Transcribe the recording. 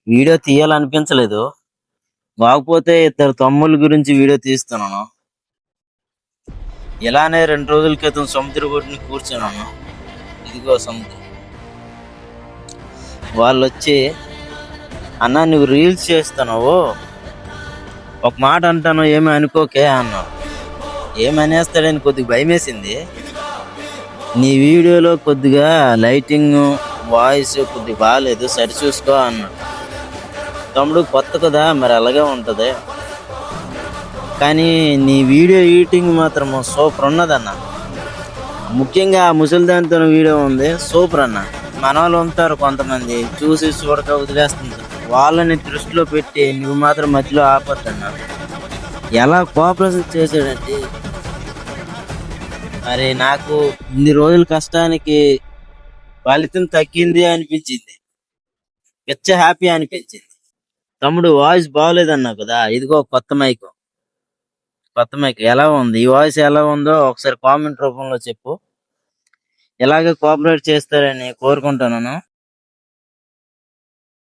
Video తీయాలనిపించలేదు. కాకపోతే ఇద్దరు తమ్ముళ్ళ గురించి వీడియో తీస్తున్నాను. ఇలానే 2 రోజుల క్రితం సముద్ర ఒడ్డున కూర్చున్నాను. ఇదిగో సముద్రం. వాళ్ళొచ్చి, అన్నా నువ్వు రీల్స్ చేస్తున్నావు, ఒక మాట అంటాను ఏమి అనుకోకే అన్నావు. ఏమనేస్తాడని కొద్దిగా భయమేసింది. నీ వీడియోలో కొద్దిగా లైటింగ్, వాయిస్ కొద్దిగా బాగాలేదు, సరి చూసుకో అన్నాడు. తమ్ముడు కొత్త కదా, మరి అలాగే ఉంటుంది, కానీ నీ వీడియో ఎడిటింగ్ మాత్రం సూపర్ ఉన్నదన్న. ముఖ్యంగా ఆ ముసలిదానితో వీడియో ఉంది, సూపర్ అన్న. మన వాళ్ళు ఉంటారు కొంతమంది, చూసి చూడక వదిలేస్తుంటారు. వాళ్ళని దృష్టిలో పెట్టి నువ్వు మాత్రం మధ్యలో ఆపొద్దన్నా. ఎలా కోఆపరేషన్ చేశాడంటే, మరి నాకు ఇన్ని రోజుల కష్టానికి ఫలితం తగ్గింది అనిపించింది. పిచ్చ హ్యాపీ అనిపించింది. తమ్ముడు వాయిస్ బాగోలేదన్నా కదా, ఇదిగో కొత్త మైక్ ఎలా ఉంది, ఈ వాయిస్ ఎలా ఉందో ఒకసారి కామెంట్ రూపంలో చెప్పు. ఇలాగే కోఆపరేట్ చేస్తారని కోరుకుంటున్నాను.